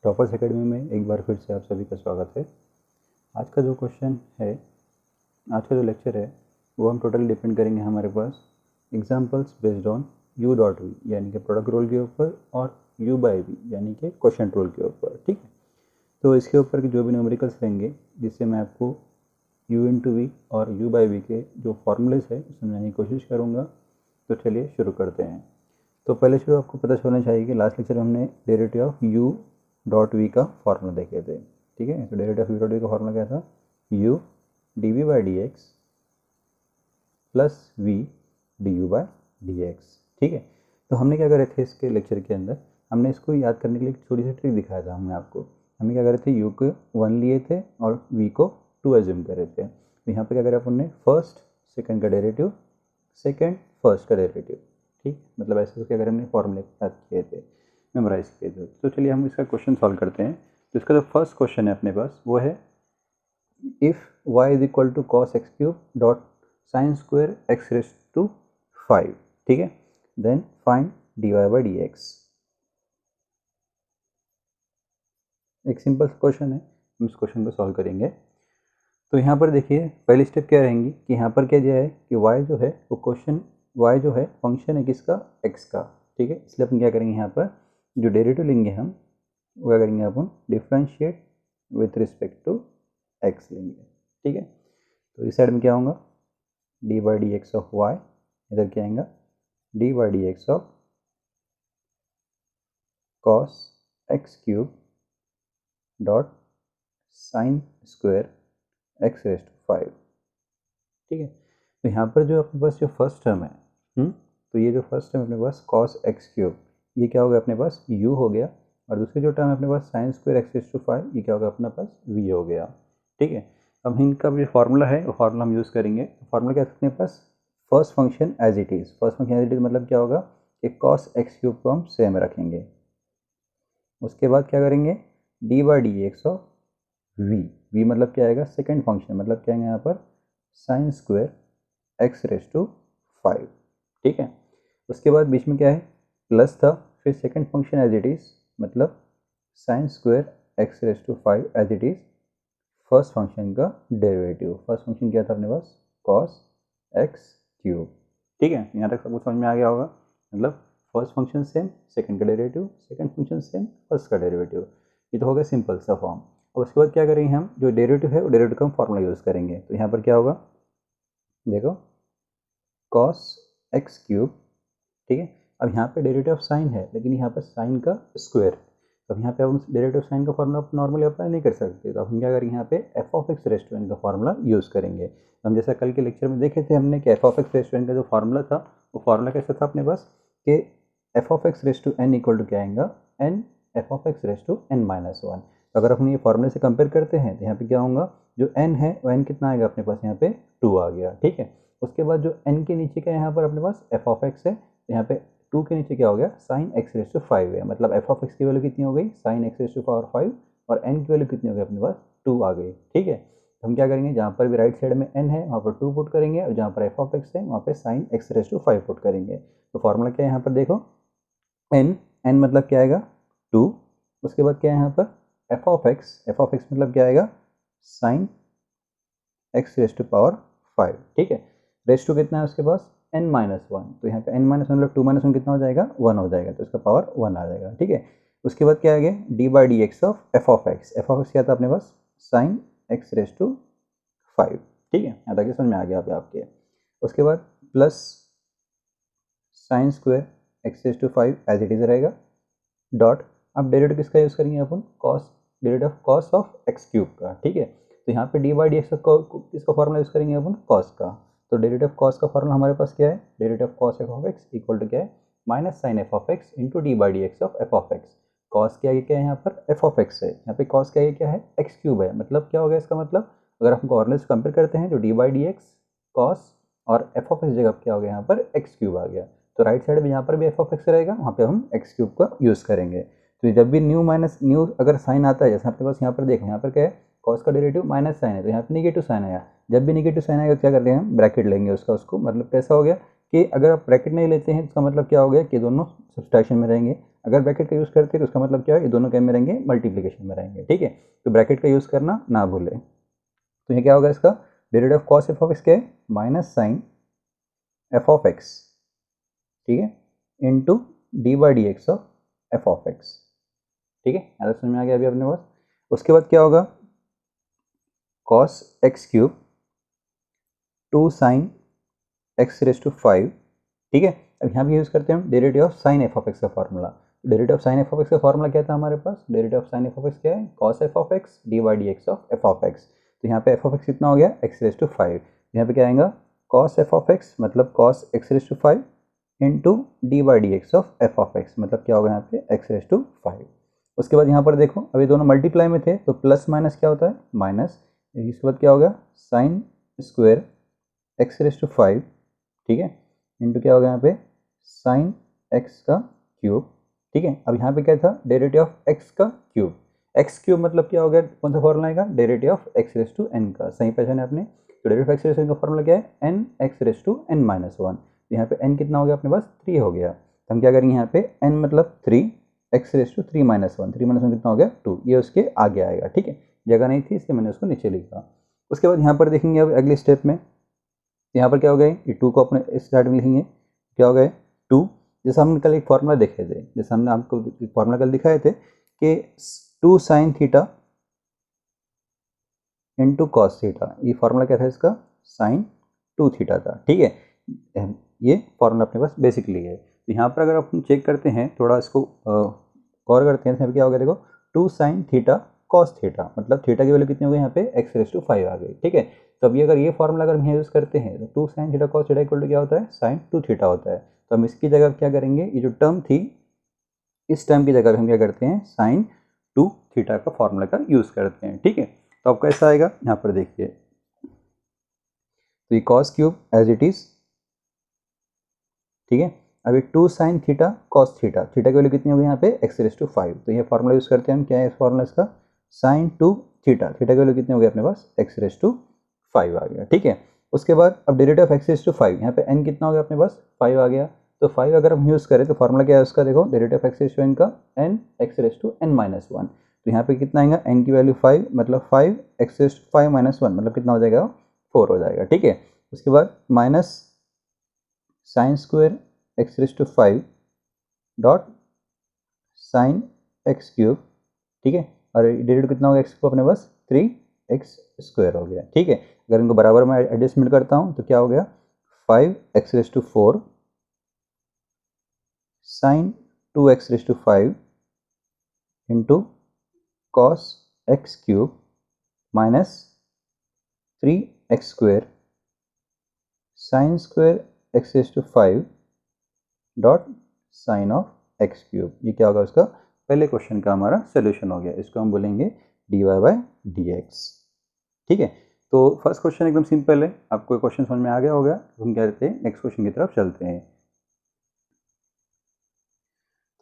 Toppers academy में एक बार फिर से आप सभी का स्वागत है। आज का जो क्वेश्चन है, आज का जो लेक्चर है वो हम टोटली डिपेंड करेंगे हमारे पास examples based on u dot v यानी कि प्रोडक्ट रोल के ऊपर और यू बाई वी यानी कि क्वेश्चन रोल के ऊपर। ठीक है, तो इसके ऊपर के जो भी न्यूमेरिकल्स रहेंगे जिससे मैं आपको यू इंटू वी और यू बाई वी के जो फॉर्मूलेस है समझाने की कोशिश करूँगा। तो चलिए शुरू करते हैं। तो पहले शुरू आपको पता चलना चाहिए कि लास्ट लेक्चर में हमने derivative of u dot v का फॉर्मूला देखे थे। ठीक है, तो derivative of u dot v का फॉर्मूला क्या था? U d v by d x plus v d u by d x. ठीक है, तो हमने क्या करे थे इसके लेक्चर के अंदर, हमने इसको याद करने के लिए एक छोटी सी ट्रिक दिखाया था हमने आपको। हमने क्या करे थे, यू को 1 लिए थे और वी को 2 एज्यूम करे थे। तो यहाँ पे क्या करा अपन ने, फर्स्ट सेकंड का डेरिवेटिव, सेकंड फर्स्ट का डेरिवेटिव। ठीक, मतलब ऐसे क्या करें, हमने फॉर्मूले याद किए थे, मेमोराइज किए थे। तो चलिए हम इसका क्वेश्चन सॉल्व करते हैं। तो इसका जो फर्स्ट क्वेश्चन है अपने पास वो है if y is equal to cos x cube dot sine square x raise to 5। ठीक है, then find d y by d x. एक सिंपल क्वेश्चन है, हम इस क्वेश्चन को सॉल्व करेंगे। तो यहाँ पर देखिए पहली स्टेप क्या रहेंगी कि यहाँ पर क्या दिया है कि y जो है वो क्वेश्चन y जो है फंक्शन है किसका, x का। ठीक है, इसलिए अपन क्या करेंगे, यहाँ पर जो डेरिवेटिव लेंगे हम वो क्या करेंगे, अपन differentiate with respect to x लेंगे। ठीक है, तो इस साइड में क्या होगा, d by d x of y, इधर क्या आएगा d by d x of cos x cube dot sine square x raise to 5। ठीक है, तो यहाँ पर जो अपने पास जो फर्स्ट टर्म है, तो ये जो फर्स्ट टर्म अपने पास कॉस एक्स क्यूब, ये क्या होगा अपने पास u हो गया, और दूसरी जो टर्म है अपने पास sine square x raise to 5, ये क्या होगा अपने पास v हो गया। ठीक है, अब इनका जो फार्मूला है वो फार्मूला हम यूज़ करेंगे। फार्मूला क्या है अपने पास, first function as it is. First function as it is मतलब क्या होगा कि कॉस एक्स क्यूब को हम सेम रखेंगे। उसके बाद क्या करेंगे, d by d x of v मतलब क्या आएगा, सेकेंड फंक्शन, मतलब क्या आएगा यहाँ पर sine square x raise to 5। ठीक है, उसके बाद बीच में क्या है, प्लस था, फिर second function as it is मतलब sine square x raise to 5 as it is first function का डेरिवेटिव। फर्स्ट फंक्शन क्या था अपने पास, कॉस एक्स क्यूब। ठीक है, यहाँ तक सब कुछ समझ में आ गया होगा। मतलब फर्स्ट फंक्शन सेम, सेकंड का derivative, second function same, first का डेरिवेटिव। ये तो हो गया सिंपल सा फॉर्म। और उसके बाद क्या करेंगे, हम जो डेरिवेटिव है वो डेरिवेटिव का हम फॉर्मूला यूज़ करेंगे। तो यहाँ पर क्या होगा, देखो कॉस एक्स क्यूब। ठीक है, अब यहाँ पे डेरिवेटिव ऑफ साइन है लेकिन यहाँ पर साइन का स्क्वायर, तो अब यहाँ पे हम डेरिवेटिव ऑफ साइन का फॉर्मूला नॉर्मली अप्लाई नहीं कर सकते। तो अब हम क्या करेंगे, यहाँ पे एफ ऑफ एक्स रेस्टोरेंट का फॉर्मूला यूज़ करेंगे। हम जैसा कल के लेक्चर में देखे थे हमने कि एफ ऑफ एक्स रेस्टोरेंट का जो फॉर्मूला था वो फॉर्मूला कैसा था अपने पास कि f of x raise to n equal to क्या आएगा, n f of x raise to n minus 1। तो अगर हम ये फॉर्मूले से कंपेयर करते हैं तो यहाँ पे क्या होगा, जो एन है वो एन कितना आएगा अपने पास, यहाँ पे 2 आ गया। ठीक है, उसके बाद जो एन के नीचे क्या है यहाँ पर अपने पास एफ ऑफ एक्स है, यहाँ पे 2 के नीचे क्या हो गया, साइन एक्स रेस टू 5 है। मतलब एफ ऑफ एक्स की वैल्यू कितनी हो गई, sine x raise to power 5, और एन की वैल्यू कितनी हो गई अपने पास 2 आ गई। ठीक है, तो हम क्या करेंगे, जहाँ पर भी राइट साइड में एन है वहाँ पर 2 पुट करेंगे, और जहाँ पर एफ ऑफ एक्स है वहाँ पे sine x raise to 5 put करेंगे। तो फॉर्मूला क्या है यहाँ पर देखो, एन मतलब क्या आएगा 2, उसके बाद क्या है यहाँ पर एफ ऑफ एक्स मतलब क्या आएगा, sine x raise to power 5। ठीक है, रेस टू कितना है उसके पास n माइनस 1, तो यहाँ पे n माइनस 1 मतलब 2 माइनस 1 कितना हो जाएगा, 1 हो जाएगा, तो इसका पावर 1 आ जाएगा। ठीक है, उसके बाद क्या आ गया, D by d x of f of x क्या था अपने पास, साइन एक्स रेस टू 5। ठीक है, यहाँ तक समझ में आ गया आपके। उसके बाद plus sine square x raise to 5 as it is रहेगा, डॉट अब डेरिवेटिव किसका यूज़ करेंगे अपन, cos, derivative of cos of x cube का। ठीक है, तो यहाँ पे डी बाई डी एक्स किसका फॉर्मूला यूज़ करेंगे अपन, कॉस का। तो डेरिवेटिव ऑफ कॉस का फॉर्मूला हमारे पास क्या है, derivative of cos f of x equal to क्या है, minus sine f of x into d by d x of f of x. Cos के आगे क्या है यहाँ पर एफ ऑफ एक्स है, यहाँ पे कॉस के आगे क्या है, एक्स क्यूब है। मतलब क्या हो गया इसका मतलब, अगर हम कॉर्नर से कंपेयर करते हैं तो d by d x cos और एफ ऑफ एक्स जगह क्या हो गया, यहाँ पर एक्स क्यूब आ गया। तो राइट साइड में यहाँ पर भी एफ ऑफ एक्स रहेगा, वहाँ पे हम एक्स क्यूब का यूज़ करेंगे। तो जब भी न्यू माइनस न्यू अगर साइन आता है, जैसे आपके पास यहाँ पर देखो, यहाँ पर क्या है कॉस का डेरिवेटिव माइनस साइन है, तो यहाँ पे निगेटिव साइन आया। जब भी निगेटिव साइन आएगा क्या करते हैं हम, ब्रैकेट लेंगे उसका, उसको मतलब कैसा हो गया कि अगर आप ब्रैकेट नहीं लेते हैं इसका मतलब क्या हो गया कि दोनों सब्सट्रैक्शन में रहेंगे, अगर ब्रैकेट का यूज़ करते हैं तो उसका मतलब क्या है, ये दोनों क्या में रहेंगे, मल्टीप्लिकेशन में रहेंगे। ठीक है, तो ब्रैकेट का यूज़ करना ना भूलें। तो ये क्या होगा, इसका derivative of cos f of x क्या है, minus sine f of x, ठीक है, into d by d x of f of x. ठीक है, याद समझ में आ गया अभी अपने पास। उसके बाद क्या होगा, cos x cube 2 sine x raise to 5। ठीक है, अब यहाँ भी यूज़ करते हैं हम derivative of sine f of x का formula. Derivative of sine f of x का फॉर्मूला क्या था हमारे पास, derivative of sine f of x क्या है, cos f of x d by d x of f of x. तो यहाँ पे एफ ऑफ एक्स कितना हो गया, एक्स रेज टू 5। यहाँ पे क्या आएगा, कॉस एफ ऑफ एक्स मतलब cos x raise to 5 into d by d x of f of x, मतलब क्या होगा यहाँ पे एक्स रेज टू 5। उसके बाद यहाँ पर देखो अभी दोनों मल्टीप्लाई में थे तो प्लस माइनस क्या होता है, माइनस। इसके बाद क्या होगा, sine square x raise to 5, ठीक है, इंटू क्या होगा यहाँ पे साइन एक्स का क्यूब। ठीक है, अब यहाँ पे क्या था, डेरिवेटिव ऑफ एक्स का क्यूब। एक्स क्यूब मतलब क्या हो गया, कौन सा फॉर्मूला आएगा, derivative of x raise to n का। सही पहचाने आपने, तो derivative of x raise to n का फॉर्मूला क्या है, n x raise to n minus 1। यहाँ पे एन कितना हो गया अपने पास, 3 हो गया। तो हम क्या करेंगे यहाँ पे, एन मतलब 3, x raise to 3 minus 1, 3 minus 1 कितना हो गया 2, ये उसके आगे आएगा। ठीक है, जगह नहीं थी इसलिए मैंने उसको नीचे लिखा। उसके बाद यहाँ पर देखेंगे अब अगले स्टेप में, यहाँ पर क्या हो गया, ये 2 को अपने इस साइड में लिखेंगे, क्या हो गया 2। जैसे हमने कल एक फॉर्मूला देखे थे, जैसे हमने आपको एक फॉर्मूला कल दिखाए थे कि 2 sine theta into cos theta, ये फॉर्मूला क्या था इसका, साइन 2 थीटा था। ठीक है, ये फॉर्मूला अपने पास बेसिकली है। तो यहाँ पर अगर आप चेक करते हैं, थोड़ा इसको गौर करते हैं, तो क्या हो गया, देखो 2 साइन थीटा कॉस थीटा, मतलब थीटा की वैल्यू कितनी हो गई यहाँ पे, एक्स रेज टू 5 आ गई। ठीक है, तो अभी अगर ये फॉर्मूला अगर हम यूज़ करते हैं तो 2 sine theta cos theta equal to क्या होता है, साइन 2 थीटा होता है। तो हम इसकी जगह क्या करेंगे, ये जो टर्म थी इस टर्म की जगह हम क्या करते हैं, साइन 2 थीटा का फॉर्मूला का यूज़ करते हैं। ठीक है, तो अब कैसा आएगा, यहाँ पर देखिए, तो ये cos cube as it is. ठीक है, अभी 2 sine theta cos theta, theta की वैल्यू कितनी होगी यहाँ पे, एक्स रेज टू 5। तो ये फॉर्मूला यूज़ करते हैं हम, क्या है इस फॉर्मूला इसका, साइन 2 थीटा, थीटा की वैल्यू कितनी होगी अपने पास, एक्स रेज टू 5 आ गया। ठीक है, उसके बाद अब derivative of x raise to 5, यहाँ पे एन कितना हो गया अपने पास, 5 आ गया। तो 5 अगर हम यूज़ करें तो फॉर्मूला क्या है उसका, देखो derivative of x raise to n का, n x raise to n minus 1। तो यहाँ पे कितना आएगा, एन की वैल्यू 5 मतलब 5 एक्स रेज टू 5 माइनस 1 मतलब कितना हो जाएगा, 4 हो जाएगा। ठीक है, उसके बाद minus sine square x raise to 5 dot sine x cube. ठीक है, और डेरिवेटिव कितना हो गया एक्स को अपने पास, 3x स्क्वायर हो गया। ठीक है, अगर इनको बराबर में एडजस्टमेंट करता हूँ तो क्या हो गया, 5x raise to 4 sine 2x raise to 5 into cos x cube minus 3x square sine square x raise to 5 dot sine of x cube. ये क्या होगा उसका, पहले क्वेश्चन का हमारा सोल्यूशन हो गया। इसको हम बोलेंगे dy बाई डी एक्स। ठीक है, तो फर्स्ट क्वेश्चन एकदम सिंपल है, आपको क्वेश्चन समझ में आ गया होगा। हम क्या करते हैं, नेक्स्ट क्वेश्चन की तरफ चलते हैं।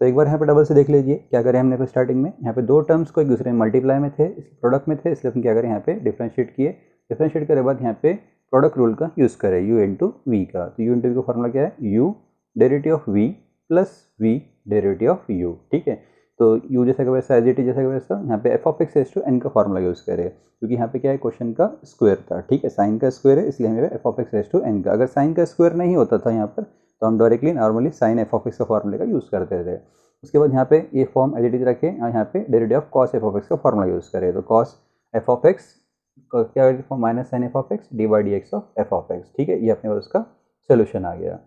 तो एक बार यहाँ पे डबल से देख लीजिए, क्या करें हमने फिर स्टार्टिंग में, यहाँ पे दो टर्म्स को एक दूसरे में मल्टीप्लाई में थे, प्रोडक्ट में थे, इसलिए हम क्या करें यहाँ पे डिफ्रेंशिएट किए। डिफ्रेंशिएट करे बाद यहाँ पे प्रोडक्ट रूल का यूज़ करें, u इंटू वी का। तो u इंटू वी का फॉर्मूला क्या है, u derivative of v plus v derivative of u। ठीक है, तो u जैसा का वैसा, एज इट इज जैसा का वैसा, यहाँ पे f of x raise to n का फॉर्मूला यूज़ करें, क्योंकि यहाँ पे क्या है, क्वेश्चन का स्क्वायर था। ठीक है, साइन का स्क्वायर है, इसलिए हमें f of x raise to n का, अगर साइन का स्क्वायर नहीं होता था यहाँ पर तो हम directly normally sine f of x का फॉर्मूले का यूज़ करते थे। उसके बाद यहाँ पे ये फॉर्म एज इट इज रखें और यहाँ पे derivative of cos f of x का फॉर्मूला यूज़ करें। तो कॉस एफ ऑफ एक्स क्या form, minus sine f of x d by d x of f of x. ठीक है, ये अपने पास उसका सोल्यूशन आ गया।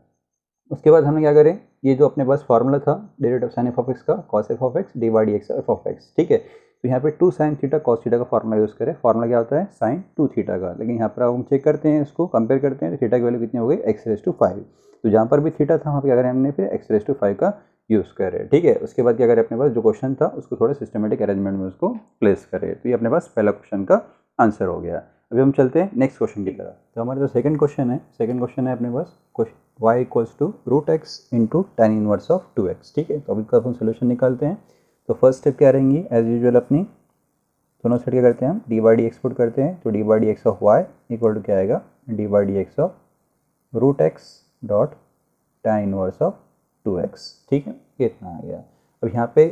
उसके बाद हमने क्या करें, ये जो अपने पास फॉर्मूला था derivative of sine f of x का, cos f of x d by d x f of x. ठीक है, तो यहाँ पे 2 साइन थीटा कॉस थीटा का फॉर्मूला यूज़ करें। फॉर्मूला क्या होता है, साइन 2 थीटा का, लेकिन यहाँ पर हम चेक करते हैं, इसको कंपेयर करते हैं तो थीटा की वैल्यू कितनी हो गई, एक्स रेज टू 5। तो जहाँ पर भी थीटा था वहाँ पर क्या करें हमने, फिर एक्स रेज टू 5 का यूज़ करें। ठीक है, उसके बाद क्या करें, अपने पास जो क्वेश्चन था उसको थोड़ा सिस्टमेटिक अरेंजमेंट में उसको प्लेस करें। तो ये अपने पास पहला क्वेश्चन का आंसर हो गया। अभी हम चलते हैं नेक्स्ट क्वेश्चन की तरफ। तो हमारा जो सेकंड क्वेश्चन है अपने पास y equals to root x into tan inverse of 2x। ठीक है, तो अभी का हम सोल्यूशन निकालते हैं। तो फर्स्ट स्टेप क्या रहेंगी, एज यूजुअल अपनी दोनों साइड क्या करते हैं हम, d by d x put करते हैं। तो d by d x of y equal to क्या आएगा, d by d x of root x dot tan inverse of 2x। ठीक है, ये इतना आ गया। अब यहाँ पे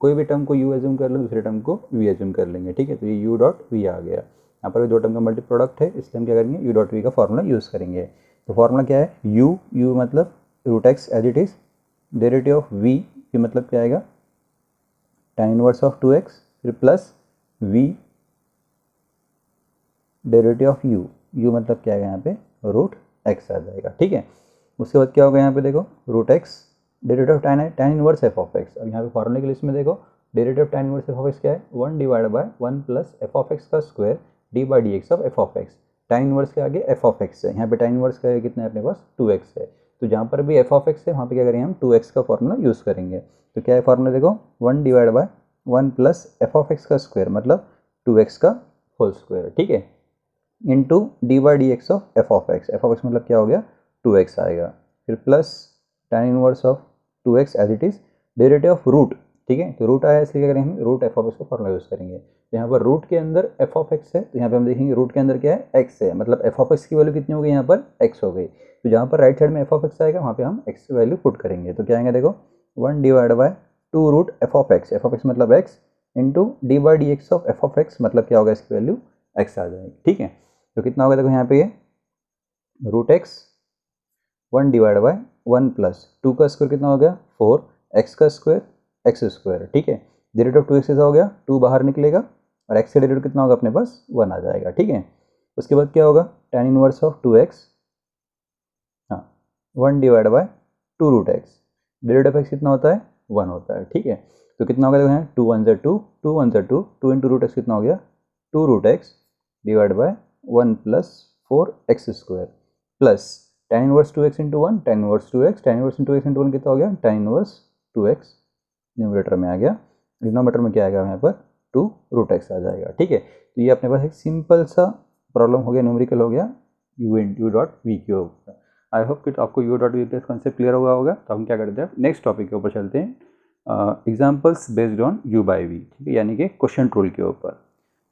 कोई भी टर्म को u एज्यूम कर लो, दूसरे टर्म को v एज्यूम कर लेंगे। ठीक है, तो ये u डॉट v आ गया। यहाँ पर भी दो टर्म का मल्टी प्रोडक्ट है, इसलिए हम क्या करेंगे, u डॉट v का फॉर्मूला यूज़ करेंगे। तो फॉर्मूला क्या है, u मतलब root x as it is, derivative of v मतलब क्या आएगा, tan इनवर्स ऑफ 2x, फिर plus v derivative of u मतलब क्या आएगा यहाँ पे, रूट x आ जाएगा। ठीक है, उसके बाद क्या होगा यहाँ पे देखो, root x derivative of tan inverse f of x। अब यहाँ पे फॉर्मूले के लिस्ट में देखो, derivative of tan inverse f of x क्या है, 1 divide by 1 plus f of x का square d by d x of f of x। tan inverse के आगे f ऑफ x है, यहाँ पे tan इनवर्स का कितना है अपने पास, 2x है। तो जहाँ पर भी f ऑफ x है वहाँ पे क्या करेंगे हम, 2x का फॉर्मूला यूज़ करेंगे। तो क्या है फॉर्मूला देखो, 1 divide by 1 plus f of x का स्क्वायर मतलब 2x का होल स्क्वायर। ठीक है, into d by d x of f of x मतलब क्या हो गया, 2x आएगा। फिर plus tan inverse of 2x as it is, derivative of root. ठीक है, तो रूट आया इसलिए क्या करेंगे हम, रूट एफ ऑफ एक्स का फॉर्मूला यूज़ करेंगे। तो यहाँ पर रूट के अंदर एफ ऑफ एक्स है, तो यहाँ पे हम देखेंगे रूट के अंदर क्या है, एक्स है, मतलब एफ ऑफ एक्स की वैल्यू कितनी हो गई यहाँ पर, एक्स हो गई। तो जहाँ पर राइट साइड में एफ ऑफ एक्स आएगा वहाँ पे हम एक्स की वैल्यू पुट करेंगे। तो क्या आएगा देखो, 1 divide by 2 root f of x मतलब x, into d by d x of f of x मतलब क्या होगा, इसकी वैल्यू एक्स आ जाएगी। ठीक है, तो कितना होगा देखो यहाँ पे, ये root x 1 divide by 1 plus 2 का स्क्वायर कितना हो गया, 4 एक्स का स्क्वायर एक्स स्क्वायर। ठीक है, डेरिवेटिव ऑफ 2x ऐसा हो गया, 2 बाहर निकलेगा और x का डेरिवेटिव कितना होगा अपने पास, 1 आ जाएगा। ठीक है, उसके बाद क्या होगा, tan इनवर्स ऑफ 2x, हाँ 1 divide by 2 root x, derivative of x कितना होता है, 1 होता है। ठीक है, तो कितना होगा देखो यहाँ, 2 1 ज़ा 2, 2 1 ज़ा 2, 2 इंटू रूट एक्स कितना हो गया, 2 root x divide by 1 plus 4 x square plus tan inverse 2x into 1, tan inverse 2x, tan inverse into x into 1 कितना हो गया, tan इनवर्स 2x न्यूमरेटर में आ गया, डिनोमीटर में क्या आएगा यहाँ पर, 2 रूट एक्स आ जाएगा। ठीक है, तो ये अपने पास एक सिंपल सा प्रॉब्लम हो गया, न्यूमेरिकल हो गया, यू डॉट वी के ऊपर। आई होप कि आपको यू डॉट वी का कॉन्सेप्ट क्लियर हुआ होगा। तो हम क्या करते हैं, नेक्स्ट टॉपिक के ऊपर चलते हैं, examples based on u by v. ठीक है, यानी कि क्वेश्चन रूल के ऊपर।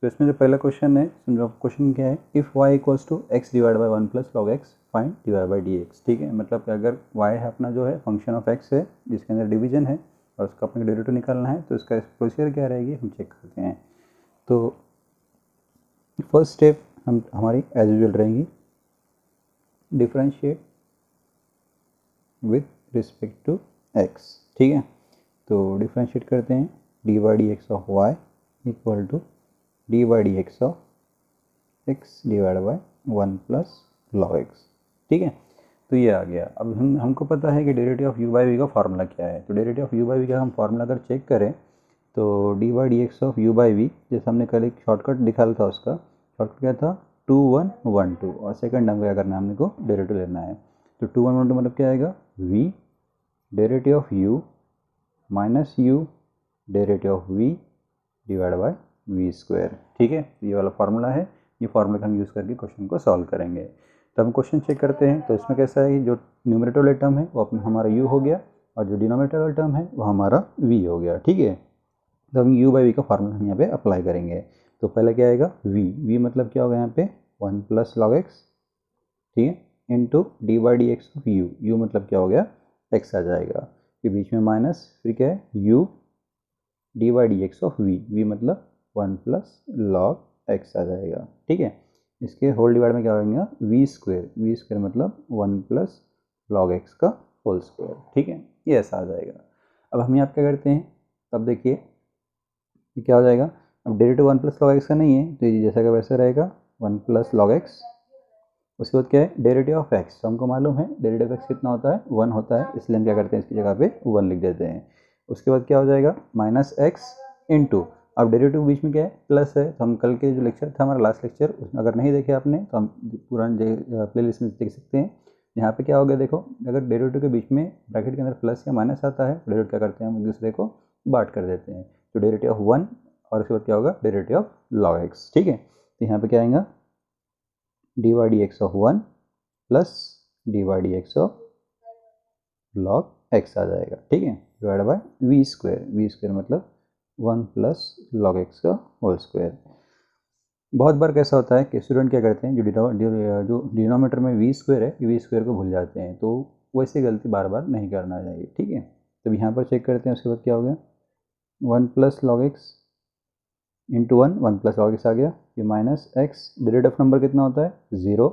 तो इसमें जो पहला क्वेश्चन है, समझो क्वेश्चन क्या है, if y equals to x divide by 1 plus log x find divide by d x. ठीक है, मतलब कि अगर y है अपना जो है फंक्शन ऑफ x है जिसके अंदर डिवीजन है और उसका अपने डेरिवेटिव निकालना है, तो इसका प्रोसीजर क्या रहेगी हम चेक करते हैं। तो फर्स्ट स्टेप हमारी एज यूजुअल रहेगी, differentiate with respect to x। ठीक है, तो डिफरेंशिएट करते हैं, d by d x of y equal to d by d x of x divide by 1 plus log x. ठीक है, तो ये आ गया। अब हमको पता है कि derivative of u by v का फार्मूला क्या है। तो derivative of u by v का हम फार्मूला अगर चेक करें तो d by d x of u by v, जैसे हमने कल एक शॉर्टकट दिखाया था, उसका शॉर्टकट क्या था, 2 1 1 2, और सेकंड टर्म क्या करना है, हमने को डेरिवेटिव लेना है। तो 2 1 1 2 मतलब क्या आएगा, v derivative of u minus u derivative of v divide by v square. ठीक है, ये वाला फार्मूला है, ये फार्मूला का हम यूज़ करके क्वेश्चन को सॉल्व करेंगे। तो हम क्वेश्चन चेक करते हैं। तो इसमें कैसा है, जो न्यूमरेटर वाला टर्म है वो अपना हमारा u हो गया और जो डिनोमिनेटर वाला टर्म है वो हमारा v हो गया। ठीक है, तो हम u बाई वी का फार्मूला हम यहाँ पे अप्लाई करेंगे। तो पहले क्या आएगा, v मतलब क्या होगा यहाँ पे 1 प्लस लॉग एक्स, ठीक है, into d by d x of u मतलब क्या हो गया, x आ जाएगा, फिर बीच में माइनस, फिर क्या है u D by d x of v मतलब 1 प्लस लॉग एक्स आ जाएगा। ठीक है, इसके होल डिवाइड में क्या हो जाएगा, वी स्क्वायर मतलब 1 प्लस लॉग एक्स का होल स्क्वायर। ठीक है, ये ऐसा आ जाएगा। अब हम यहाँ क्या करते हैं, तब देखिए ये क्या हो जाएगा, अब डेरिवेटिव 1 प्लस लॉग एक्स का नहीं है तो ये जैसा का वैसा रहेगा, 1 प्लस लॉग एक्स। उसके बाद क्या है, डेरिवेटिव ऑफ एक्स, तो हमको मालूम है डेरिवेटिव ऑफ एक्स कितना होता है, 1 होता है, इसलिए हम क्या करते हैं इसकी जगह पे 1 लिख देते हैं। उसके बाद क्या हो जाएगा, माइनस एक्स इंटू, अब डेरिवेटिव बीच में क्या है, प्लस है, तो हम कल के जो लेक्चर था हमारा लास्ट लेक्चर, उसमें अगर नहीं देखे आपने तो हम पूरा प्ले लिस्ट में देख सकते हैं। यहाँ पे क्या हो गया देखो, अगर डेरिवेटिव के बीच में ब्रैकेट के अंदर प्लस या माइनस आता है, डेरिवेटिव क्या करते हैं हम एक दूसरे को बांट कर देते हैं। तो डेरिवेटिव ऑफ 1 और उसके बाद क्या होगा, डेरिवेटिव ऑफ लॉग एक्स। ठीक है, तो यहाँ पे क्या आएगा, d by d x of 1 plus d by d x of log x आ जाएगा। ठीक है, डिवाइड बाय वी स्क्वायर मतलब 1 प्लस लॉग एक्स का होल स्क्वायर। बहुत बार कैसा होता है कि स्टूडेंट क्या करते हैं, जो डिनोमीटर में वी स्क्वायर है, वी स्क्वायर को भूल जाते हैं, तो वैसी गलती बार बार नहीं करना चाहिए, ठीक है। तो यहाँ पर चेक करते हैं, उसके बाद क्या हो गया, 1 plus log x into 1 plus log x आ गया, ये minus x, derivative of number कितना होता है 0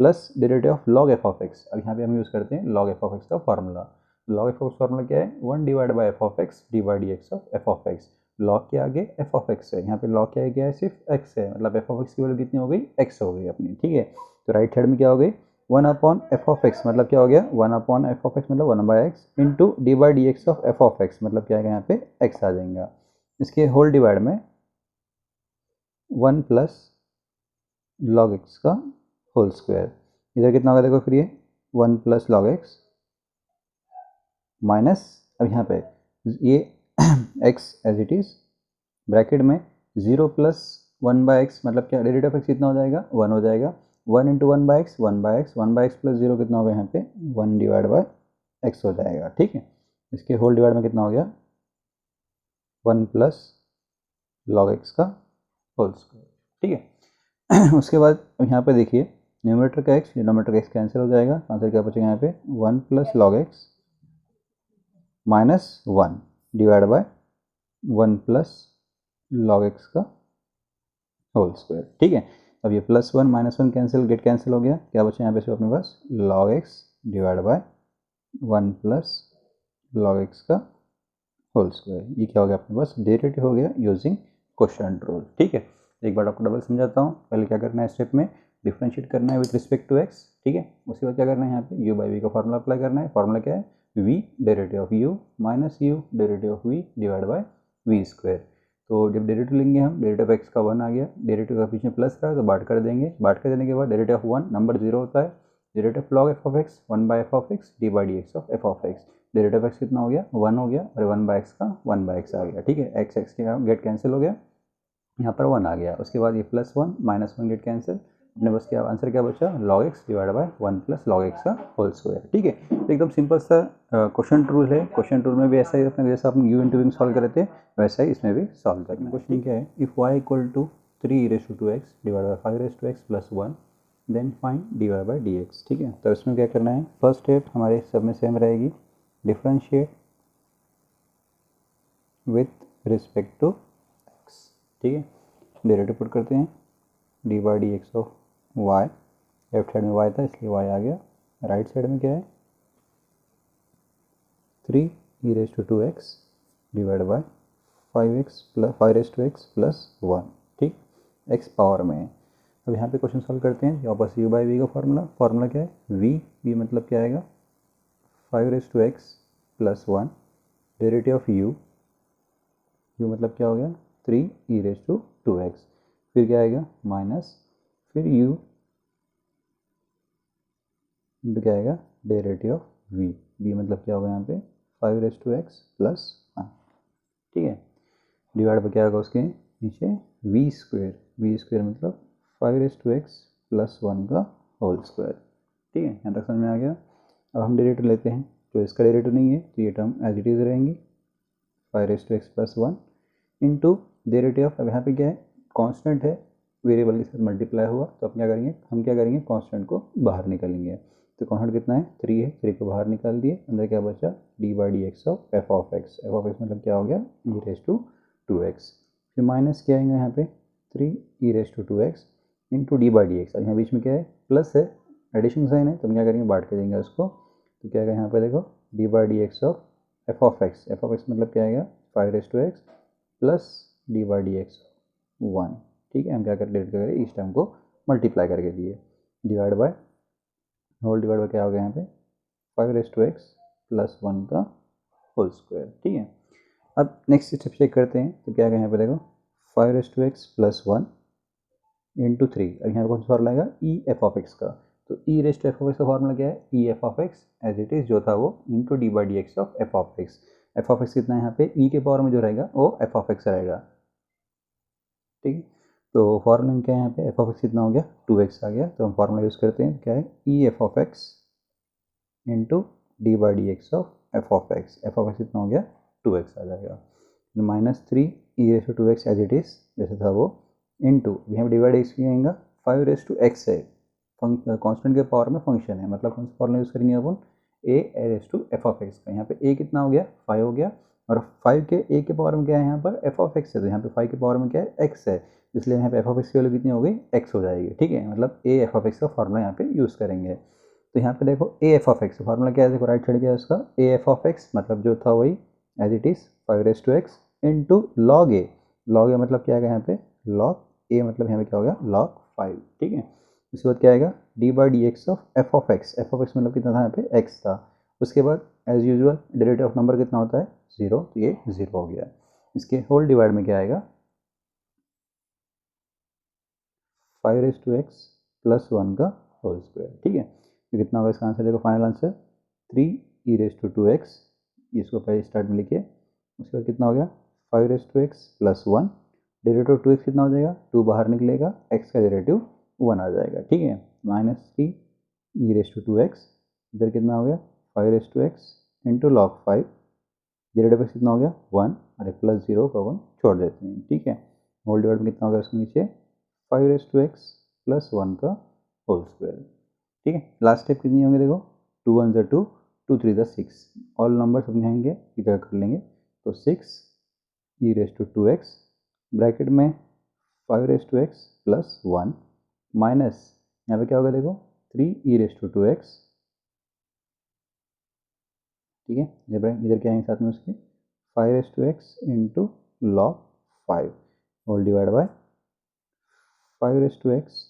plus derivative of log f of x. अब यहाँ पे हम यूज़ करते हैं लॉग एफ ऑफ एक्स का formula. Log f of x formula क्या है, 1 divide by f of x d by d x of f of x. Log के आगे एफ ऑफ एक्स है, यहाँ पे लॉग के आगे क्या है, सिर्फ एक्स है, मतलब एफ ऑफ एक्स की वैल्यू कितनी हो गई, एक्स हो गई अपनी, ठीक है। तो राइट साइड में क्या हो गई, 1 अपॉन एफ ऑफ एक्स, मतलब क्या हो गया, 1 अपॉन एफ ऑफ एक्स मतलब 1 by x into d by d x of f of x, मतलब क्या है यहाँ पे एक्स आ जाएगा। इसके होल डिवाइड में 1 प्लस लॉग एक्स का होल स्क्वायर, इधर कितना होगा देखो फिर, ये 1 प्लस लॉग एक्स माइनस, अब यहाँ पे ये x as it is bracket में 0 प्लस 1 बाई एक्स, मतलब क्या डेरिवेटिव ऑफ एक्स कितना हो जाएगा, 1 हो जाएगा, 1 into 1 by x, 1 by x, 1 by x plus 0 कितना होगा यहाँ पे 1 डिवाइड बाई एक्स हो जाएगा, ठीक है। इसके होल डिवाइड में कितना हो गया 1 प्लस लॉग एक्स का होल स्क्वायर, ठीक है। उसके बाद यहाँ पे देखिए न्यूमरेटर का एक्स, डिनोमिनेटर का एक्स कैंसिल हो जाएगा, आंसर क्या बचेगा यहाँ पे 1 plus log x minus 1 divide by 1 plus log x का होल स्क्वायर, ठीक है। अब ये +1 -1 कैंसिल, गेट कैंसिल हो गया, क्या बचा यहाँ पे सिर्फ अपने पास log x divide by 1 plus log x का होल स्क्वायर। ये क्या हो गया अपने पास, डेरिवेटिव हो गया यूजिंग क्वोशिएंट रूल, ठीक है। एक बार आपको डबल समझाता हूँ, पहले क्या करना है, स्टेप में डिफरेंशिएट करना है विद रिस्पेक्ट टू एक्स, ठीक है। उसके बाद क्या करना है, यहाँ पे u बाई वी का फॉर्मूला अप्लाई करना है। फॉर्मूला क्या है, v derivative of u minus u derivative of v divide by v square. तो जब डेरिवेटिव लेंगे हम, डेरिवेटिव ऑफ एक्स का 1 आ गया, डेरिवेटिव का पीछे प्लस रहा तो बांट कर देंगे, बांट कर देने के बाद डेरिवेटिव ऑफ 1 नंबर 0 होता है, derivative of log f of x 1 by f of x d by d x of f of x. Derivative of x कितना हो गया 1 हो गया, और 1 बाई एक्स का 1 बाई एक्स आ गया, ठीक है। एक्स एक्स के गेट कैंसिल हो गया, यहाँ पर 1 आ गया। उसके बाद ये +1 -1 गेट कैंसिल, अपने बस क्या आंसर क्या बचा, log x divide by 1 plus log x का होल स्क्वायर, ठीक है। तो एकदम सिंपल सा क्वोशिएंट रूल है। क्वोशिएंट रूल में भी ऐसा ही अपने जैसा अपन यू इंटू सॉल्व करे थे वैसा ही इसमें भी सॉल्व करना है। क्वेश्चन क्या है, if y equal to 3e⁻² divide by 5e⁻x plus 1 then find dy by dx, ठीक है। तो इसमें क्या करना है, फर्स्ट स्टेप हमारे सब में सेम रहेगी, differentiate with respect to x, ठीक है। डेरिवेटिव पुट करते हैं, d by d x of y, left side में y था इसलिए y आ गया, राइट साइड में क्या है 3e⁻² divide by 5x plus 1, ठीक, x पावर में है। अब यहाँ पे क्वेश्चन सॉल्व करते हैं, वापस u बाई वी का फार्मूला क्या है, v मतलब क्या आएगा 5x plus 1 derivative of u मतलब क्या हो गया 3e⁻²x, फिर क्या आएगा माइनस, फिर u क्या आएगा डेरिवेटिव ऑफ v मतलब क्या होगा यहाँ पे 5x प्लस 1, ठीक है। डिवाइड पर क्या होगा उसके नीचे v स्क्वायर मतलब 5x प्लस 1 का होल स्क्वायर, ठीक है। यहाँ तक समझ में आ गया। अब हम डेरिवेटिव लेते हैं, तो इसका डेरिवेटिव नहीं है तो ये टर्म एज इट इज़ रहेंगी 5x plus 1 into derivative of, अब यहाँ पे क्या है कांस्टेंट है, वेरिएबल के साथ मल्टीप्लाई हुआ, तो हम क्या करेंगे कांस्टेंट को बाहर निकालेंगे। तो कांस्टेंट कितना है 3 है, 3 को बाहर निकाल दिए, अंदर क्या बचा D by d x of f of x मतलब क्या हो गया e⁻²x, फिर माइनस क्या आएगा यहाँ पे 3e⁻²x into d by d x. यहाँ बीच में क्या है प्लस है, एडिशन साइन है, तो हम क्या करेंगे बांट के देंगे उसको, तो क्या आएगा यहाँ पे देखो D by d x of f of x मतलब क्या आएगा 5x plus d by d x 1, ठीक है। हम क्या डिवाइड करें इस टर्म को मल्टीप्लाई करके दिए, divide by whole divide by क्या हो गया यहाँ पे 5x प्लस 1 का होल स्क्वायर, ठीक है। अब नेक्स्ट स्टेप चेक करते हैं, तो क्या आएगा यहाँ पे देखो 5x प्लस 1 इंटू 3, अब यहाँ पर कौन सा फॉर्मूला आएगा ई एफ ऑफ एक्स का, तो e⁻² का फॉर्मूला क्या है e f of x as it is जो था वो into d by d x of f of x कितना है यहाँ पे ई के पावर में जो रहेगा वो एफ ऑफ एक्स रहेगा, ठीक है। तो फॉर्मूला में क्या है यहाँ पे एफ ऑफ एक्स कितना हो गया 2x आ गया, तो हम फॉर्मूला यूज़ करते हैं, क्या है e f of x into d by d x of f of x कितना हो गया 2x आ जाएगा, -3e⁻² एज इट इज़ जैसे था वो इंटू यहाँ डिवाइड एक्स की आएगा 5x है, कांस्टेंट के पावर में फंक्शन है, मतलब कौन सा फॉर्मूला यूज़ करेंगे अपन a raise to f of x का। यहाँ पे ए कितना हो गया 5 हो गया, और 5 के ए के पावर में क्या है यहाँ पर एफ ऑफ एक्स है, तो यहाँ पे 5 के पावर में क्या है एक्स है, इसलिए यहाँ पे एफ ऑफ एक्स की वैल्यू कितनी हो गई एक्स हो जाएगी। ठीक है, मतलब ए एफ ऑफ एक्स का फॉर्मूला यहाँ पे यूज़ करेंगे। तो यहाँ पे देखो ए एफ ऑफ एक्स फार्मूला क्या है, देखो राइट साइड क्या है उसका, ए एफ ऑफ एक्स मतलब जो था वही as it is 5 raise to x into log a. Log a मतलब क्या आएगा यहाँ पे लॉग ए, मतलब यहाँ पे क्या हो गया लॉग 5। ठीक है, उसके बाद क्या आएगा d by d x of f of x. F of x मतलब कितना था यहाँ पे एक्स था। उसके बाद as usual derivative of number कितना होता है 0, तो ये 0 हो गया। इसके होल डिवाइड में क्या आएगा 5 रेस टू एक्स प्लस 1 का होल स्क्वायर। ठीक है, तो कितना होगा इसका आंसर, देखो final answer 3 e raise to 2x, इसको पहले स्टार्ट में लिखिए। उसके बाद कितना हो गया 5 raise to x plus 1, derivative 2x कितना हो जाएगा 2 बाहर निकलेगा, x का डेरिवेटिव 1 आ जाएगा। ठीक है, -3 ई रेस टू 2x, इधर कितना हो गया 5 raise to x into log 5, derivative कितना हो गया 1, अरे प्लस 0 का 1 छोड़ देते हैं। ठीक है, होल डिवाइड में कितना होगा उसके नीचे 5 रेस टू एक्स प्लस 1 का होल स्क्वायर। ठीक है, लास्ट स्टेप कितनी होंगे देखो 2 1 ज़ा 2, 2 3 ज़ा 6, ऑल नंबर समझाएंगे इधर कर लेंगे, तो 6 ई रेस टू 2x ब्रैकेट में 5 raise to x plus 1 minus यहाँ पे क्या होगा देखो 3 ई रेस टू 2x। ठीक है, इधर क्या आएंगे साथ में उसके 5 raise to x into log 5 whole divide by 5 raise to x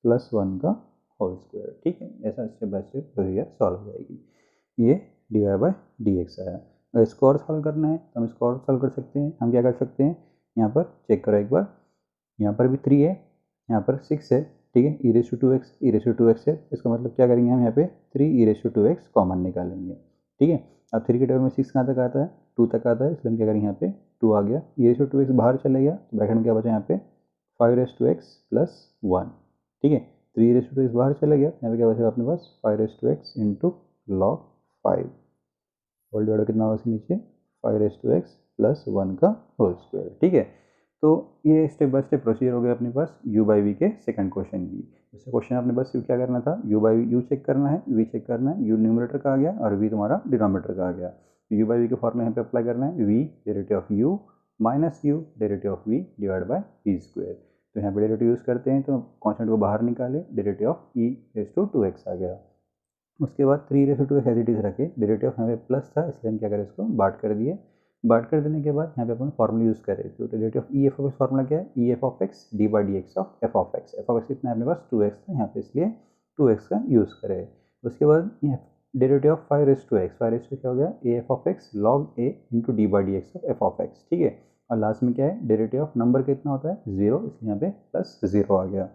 plus 1 का होल स्क्वायर। ठीक है, ऐसा स्टेप बाय स्टेप प्रक्रिया सॉल्व हो जाएगी। ये d y by d x आया। अगर इसको और सॉल्व करना है तो हम इसको और सॉल्व कर सकते हैं। हम क्या कर सकते हैं, यहाँ पर चेक करो एक बार, यहाँ पर भी 3 है, यहाँ पर 6 है। ठीक है, e raise to 2x, e raise to 2x है, इसका मतलब क्या करेंगे हम यहाँ पे 3 e raise to 2x common निकालेंगे। ठीक है, अब 3 के टेबल में 6 कहाँ तक आता है 2 तक आता है, इसलिए हम क्या करेंगे यहाँ पे 2 आ गया, ई रेस टू 2x बाहर चले गया, तो ब्रैकेट में क्या बचा यहाँ पे 5 रेस टू एक्स प्लस 1। ठीक है, 3 रेस टू एक्स बाहर चले गया, यहाँ पे क्या बचेगा अपने पास 5 raise to x into log 5, whole divide कितना होगा इसके नीचे 5 रेस टू एक्स प्लस 1 का होल स्क्वायर। ठीक है, तो ये स्टेप बाय स्टेप प्रोसीजर हो गया अपने पास u बाई वी के सेकंड क्वेश्चन की। जैसे क्वेश्चन अपने पास क्या करना था, u बाई यू चेक करना है, v चेक करना है, u न्यूमरेटर का आ गया और v तुम्हारा डिनोमिनेटर का आ गया। u बाई वी के फॉर्मूला यहाँ पे अप्लाई करना है, v derivative of u minus u derivative of v divide bye v square. तो यहाँ पे डेरिवेटिव यूज़ करते हैं तो कॉन्स्टेंट को बाहर निकाले, derivative of e raise to 2x आ गया। उसके बाद 3 raise to as it is रखे, डेरिवेटिव यहाँ पे प्लस था इसलिए हम क्या करें इसको बांट कर दिए। बांट कर देने के बाद यहाँ पे अपन फॉर्मूला यूज़ करें, तो derivative of E f of x formula क्या है, e f of x d by d x of f of x. F of x कितना है अपने पास 2x था यहाँ पे, इसलिए 2x का यूज़ करें। उसके बाद derivative of 5 raise to x, 5 raise to क्या हो गया a f of x log a into d by d x of f of x. ठीक है, और लास्ट में क्या है डेरिवेटिव ऑफ नंबर कितना होता है 0, इसलिए यहाँ पे प्लस 0 आ गया।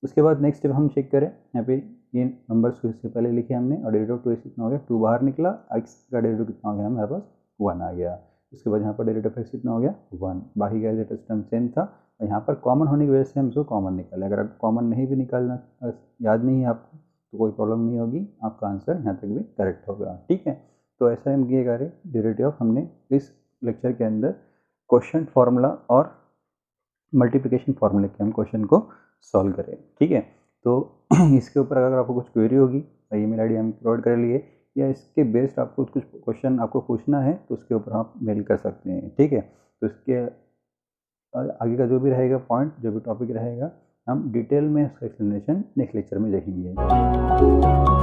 उसके बाद नेक्स्ट स्टेप हम चेक करें, यहाँ पे ये नंबर्स को इससे पहले लिखे हमने, और डेरिवेटिव 2x कितना हो गया 2 बाहर निकला, x का डेरिवेटिव कितना हो गया हमारे पास 1 आ गया। उसके बाद यहाँ पर डेरिवेटिव x कितना हो गया 1, बाकी का जो टर्म सेम था, और यहाँ पर कॉमन होने की वजह से हम इसको कॉमन निकाले। अगर कॉमन नहीं भी निकालना याद नहीं है आपको तो कोई प्रॉब्लम नहीं होगी, आपका आंसर यहाँ तक भी करेक्ट होगा। ठीक है, तो ऐसा हम ये करें डेरिवेटिव ऑफ, हमने इस लेक्चर के अंदर क्वेश्चन फार्मूला और मल्टीप्लिकेशन फार्मूले के हम क्वेश्चन को सॉल्व करें। ठीक है, तो इसके ऊपर अगर आपको कुछ क्वेरी होगी ईमेल आईडी हम प्रोवाइड कर लिए, या इसके बेस्ड आपको कुछ क्वेश्चन आपको पूछना है तो उसके ऊपर आप मेल कर सकते हैं। ठीक है, तो इसके आगे का जो भी रहेगा पॉइंट, जो भी टॉपिक रहेगा, हम डिटेल में इसका एक्सप्लेनेशन नेक्स्ट लेक्चर में देखेंगे।